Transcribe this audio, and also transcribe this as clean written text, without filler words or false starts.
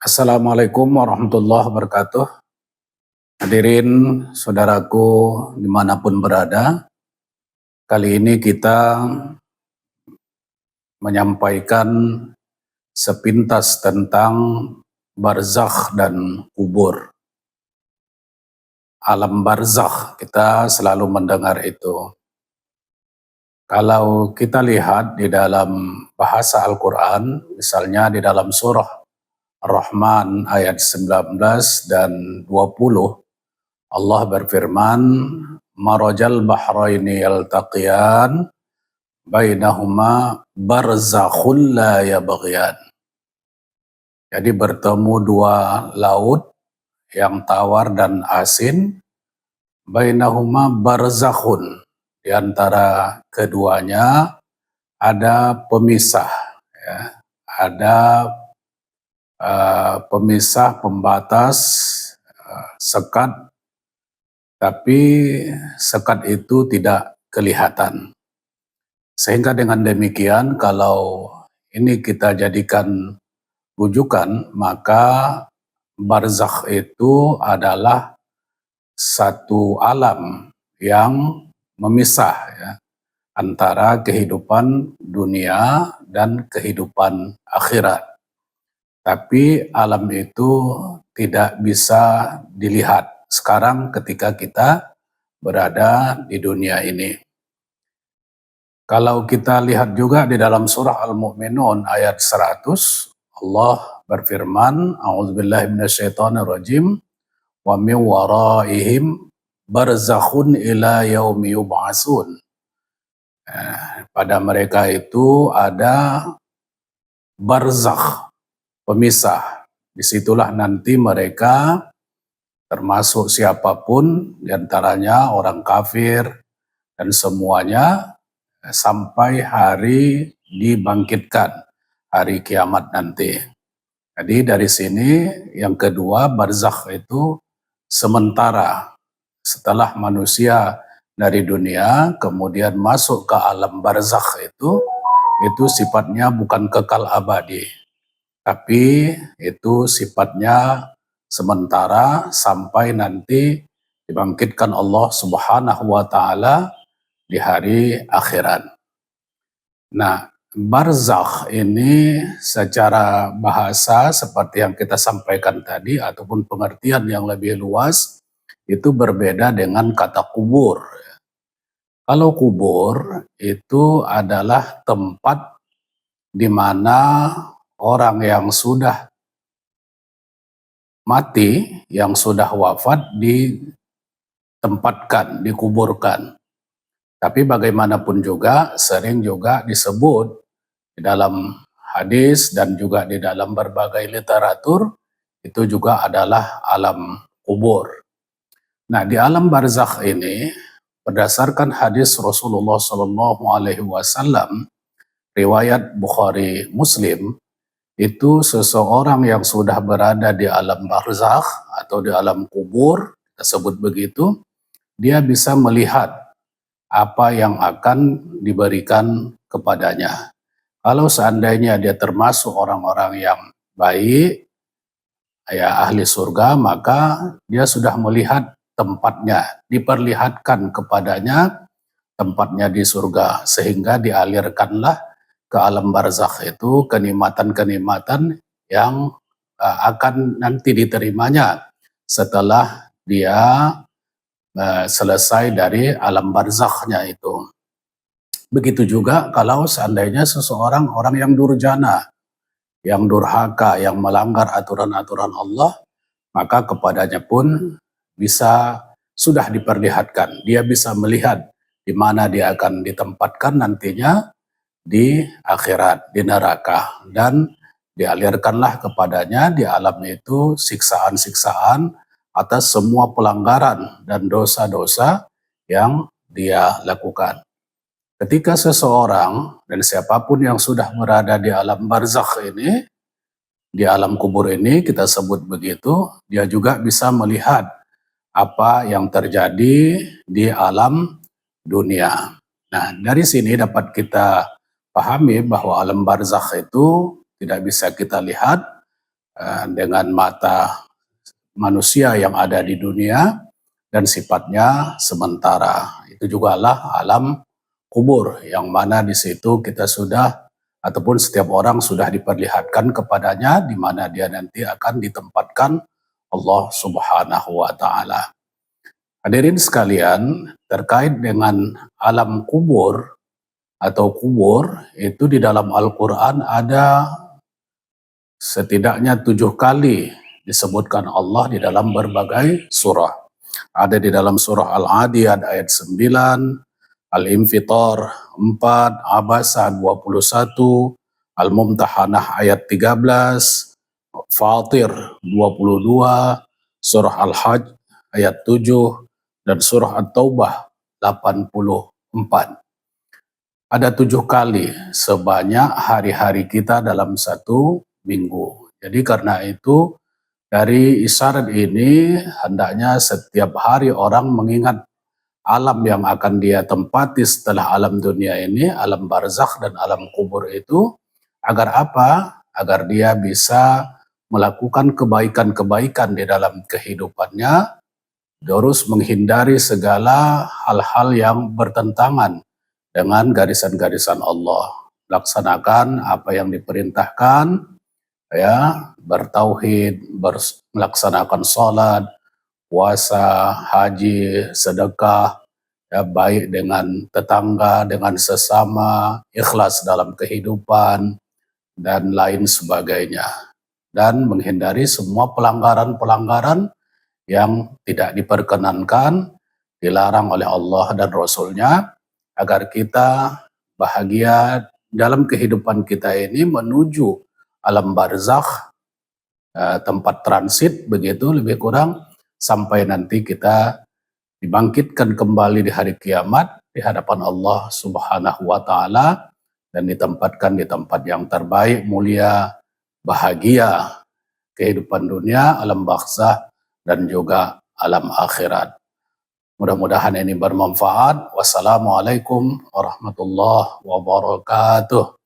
Assalamualaikum warahmatullahi wabarakatuh. Hadirin saudaraku dimanapun berada, kali ini kita menyampaikan sepintas tentang barzakh dan kubur. Alam barzakh, kita selalu mendengar itu. Kalau kita lihat di dalam bahasa Al-Quran, misalnya di dalam surah Ar-Rahman ayat 19 dan 20, Allah berfirman, marajal bahraini yaltaqiyan bainahuma barzakhun la yabghiyan. Jadi bertemu dua laut yang tawar dan asin, bainahuma barzakhun, di antara keduanya ada pemisah, ya. Ada pemisah, pembatas, sekat, tapi sekat itu tidak kelihatan. Sehingga dengan demikian, kalau ini kita jadikan rujukan, maka barzakh itu adalah satu alam yang memisah, ya, antara kehidupan dunia dan kehidupan akhirat. Tapi alam itu tidak bisa dilihat sekarang ketika kita berada di dunia ini. Kalau kita lihat juga di dalam surah Al-Mu'minun ayat 100, Allah berfirman, a'udzubillahi minasyaitonirrajim, wa min waraihim barzakhun ila yaumi yub'atsun. Pada mereka itu ada barzakh, pemisah. Disitulah nanti mereka, termasuk siapapun, diantaranya orang kafir dan semuanya, sampai hari dibangkitkan, hari kiamat nanti. Jadi dari sini yang kedua, barzakh itu sementara. Setelah manusia dari dunia kemudian masuk ke alam barzakh itu sifatnya bukan kekal abadi, tapi itu sifatnya sementara sampai nanti dibangkitkan Allah Subhanahu wa taala di hari akhirat. Nah, barzakh ini secara bahasa seperti yang kita sampaikan tadi ataupun pengertian yang lebih luas itu berbeda dengan kata kubur. Kalau kubur itu adalah tempat di mana orang yang sudah mati, yang sudah wafat ditempatkan, dikuburkan. Tapi bagaimanapun juga sering juga disebut di dalam hadis dan juga di dalam berbagai literatur itu juga adalah alam kubur. Nah, di alam barzakh ini berdasarkan hadis Rasulullah SAW riwayat Bukhari Muslim, itu seseorang yang sudah berada di alam barzakh atau di alam kubur, kita sebut begitu, dia bisa melihat apa yang akan diberikan kepadanya. Kalau seandainya dia termasuk orang-orang yang baik, ya ahli surga, maka dia sudah melihat tempatnya, diperlihatkan kepadanya tempatnya di surga, sehingga dialirkanlah ke alam barzakh itu kenikmatan-kenikmatan yang akan nanti diterimanya setelah dia selesai dari alam barzakhnya itu. Begitu juga kalau seandainya seseorang orang yang durjana, yang durhaka, yang melanggar aturan-aturan Allah, maka kepadanya pun bisa sudah diperlihatkan. Dia bisa melihat di mana dia akan ditempatkan nantinya di akhirat, di neraka, dan dialirkanlah kepadanya di alam itu siksaan-siksaan atas semua pelanggaran dan dosa-dosa yang dia lakukan. Ketika seseorang dan siapapun yang sudah berada di alam barzakh ini, di alam kubur ini kita sebut begitu, dia juga bisa melihat apa yang terjadi di alam dunia. Nah, dari sini dapat kita pahami bahwa alam barzakh itu tidak bisa kita lihat, dengan mata manusia yang ada di dunia dan sifatnya sementara. Itu juga lah alam kubur yang mana di situ kita sudah ataupun setiap orang sudah diperlihatkan kepadanya di mana dia nanti akan ditempatkan Allah Subhanahu wa taala. Hadirin sekalian, terkait dengan alam kubur atau kubur itu di dalam Al-Qur'an ada setidaknya 7 kali disebutkan Allah di dalam berbagai surah. Ada di dalam surah Al-Adiyat ayat 9, Al-Infitar 4, Abasa 21, Al-Mumtahanah ayat 13, Fatir 22, surah Al-Hajj ayat 7, dan surah At-Taubah 84. Ada 7 kali sebanyak hari-hari kita dalam satu minggu. Jadi karena itu dari isyarat ini hendaknya setiap hari orang mengingat alam yang akan dia tempati setelah alam dunia ini, alam barzakh dan alam kubur itu, agar apa? Agar dia bisa melakukan kebaikan-kebaikan di dalam kehidupannya, terus menghindari segala hal-hal yang bertentangan dengan garisan-garisan Allah. Laksanakan apa yang diperintahkan, ya, bertauhid, melaksanakan sholat, puasa, haji, sedekah, ya, baik dengan tetangga, dengan sesama, ikhlas dalam kehidupan, dan lain sebagainya. Dan menghindari semua pelanggaran-pelanggaran yang tidak diperkenankan, dilarang oleh Allah dan Rasul-Nya, agar kita bahagia dalam kehidupan kita ini menuju alam barzakh, tempat transit begitu lebih kurang, sampai nanti kita dibangkitkan kembali di hari kiamat di hadapan Allah Subhanahu wa taala dan ditempatkan di tempat yang terbaik, mulia, bahagia kehidupan dunia, alam barzakh dan juga alam akhirat. Mudah-mudahan ini bermanfaat. Wassalamualaikum warahmatullahi wabarakatuh.